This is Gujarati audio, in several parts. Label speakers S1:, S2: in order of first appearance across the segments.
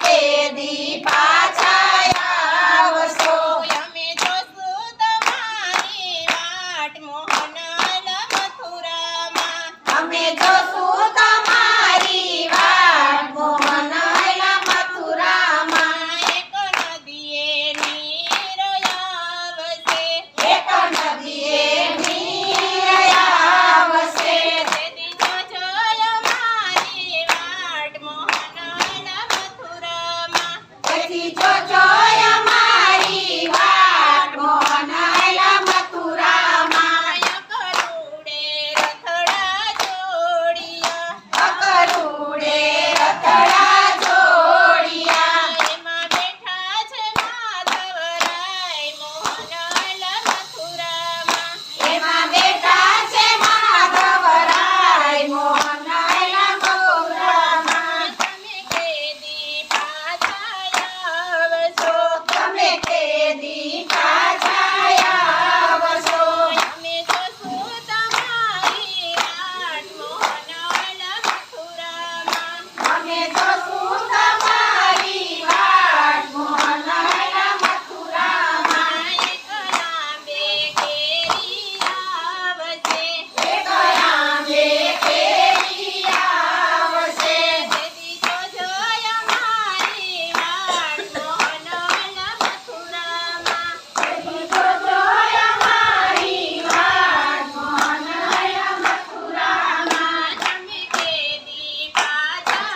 S1: કેદી પાછા આવશો
S2: અમે જોશું તમારી વાટ મોહનલાલ મથુરામાં
S1: અમે જોશું તમારી વાટ મોહનલાલ મથુરામાં
S2: એક નદીએ નીર આવશે
S1: એક નદીએ નીર આવશે
S2: તેથી જોજો અમારી વાટ મોહનલાલ મથુરામાં
S1: તેથી જોજો અમારી વાટ મોહનલાલ મથુરામાં
S2: કરુડે રથડા જોડિયા
S1: અકરુડે રથડા જોડિયા
S2: એમાં બેઠા છે માધવરાય મોહનલાલ મથુરામાં
S1: એમાં બેઠા છે માધવરાય મોહનલાલ મથુરામાં
S2: તમે કેદી પાછા આવશો
S1: તમે કેદી પાછા આવશો
S2: અમે જોશું તમારી વાટ મોહનલાલ મથુરામાં
S1: અમે જોશું તમારી વાટ મોહનલાલ મથુરામાં
S2: એક લાંબે કેરી આવશે
S1: એક લાંબે કેરી આવશે
S2: તેથી જોજો અમારી વાટ મોહનલાલ મથુરામાં
S1: તેથી જોજો અમારી વાટ મોહનલાલ મથુરામાં
S2: તમે કેદી પાછા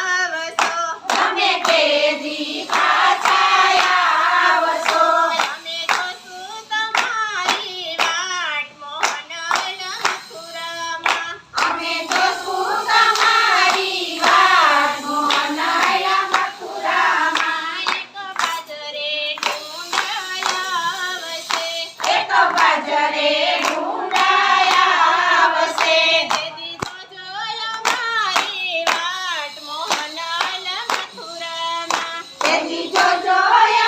S2: આવશો
S1: તમે કેદી પાછા આવશો
S2: અમે જોશું તમારી વાટ મોહનલાલ મથુરામાં
S1: અમે જોશું તમારી વાટ મોહનલાલ મથુરામાં
S2: એક બાજરે ઢૂંઢાયા આવશે
S1: એક બાજરે ઢૂંઢાયા આવશે
S2: તેથી જોજો અમારી વાટ મોહનલાલ મથુરામાં
S1: તેથી જોજો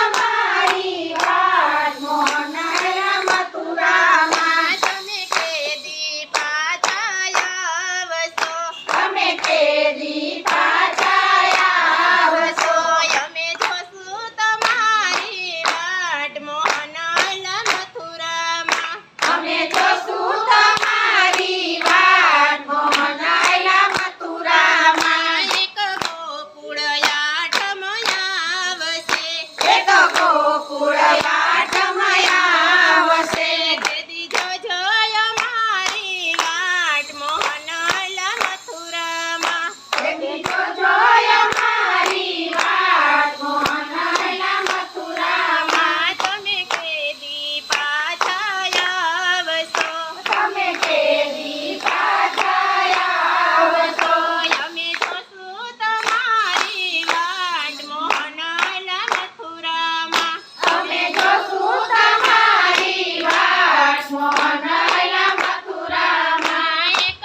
S1: અમારી વાટ મોહનલાલ મથુરામાં
S2: તમે કેદી પાછા આવશો
S1: તમે કેદી પાછા આવશો
S2: અમે જોશું તમારી વાટ મોહનલાલ મથુરામાં
S1: અમે જોશું તમારી વાટ મોહનલાલ મથુરામાં
S2: એક ગોકુળ આઠમ આવશે
S1: એક ગોકુળ આઠમયા આવશે
S2: તેથી જોજો અમારી વાટ મોહનલાલ મથુરામાં
S1: તેથી જોજો અમારી વાટ મોહનલાલ મથુરામાં
S2: તમે કેદી પાછા આવશો
S1: તમે કેદી પાછા આવશો
S2: અમે જોશું તમારી વાટ મોહનલાલ મથુરામાં
S1: અમે જોશું તમારી વાટ મોહનલાલ મથુરામાં
S2: એક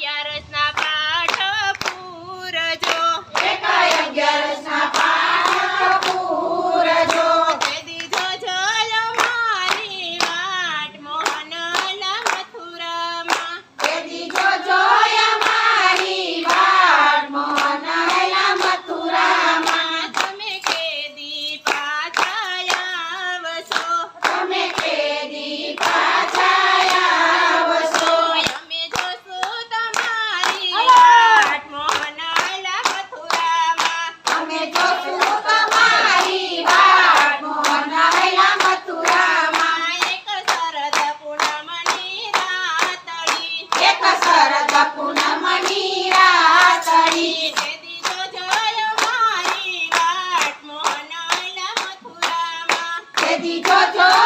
S2: 11ના પાઠ પૂરજો
S1: એક 11ના પાઠ પૂરજો
S2: તેથી જોજો અમારી વાટ મોહનલાલ મથુરામાં
S1: તેથી જોજો અમારી વાટ મોહનલાલ મથુરામાં
S2: તમે કેદી પાછા આવશો
S1: તમે કેદી પાછા આવશો
S2: અમે જોશું તમારી વાટ મોહનલાલ મથુરામાં
S1: અમે જોશું તમારી વાટ મોહનલાલ મથુરામાં
S2: એક શરદ પૂનમની રાતડી
S1: એક શરદ પૂનમની રાતડી
S2: તેથી જોજો અમારી વાટ મોહનલાલ મથુરામાં
S1: તેથી જોજો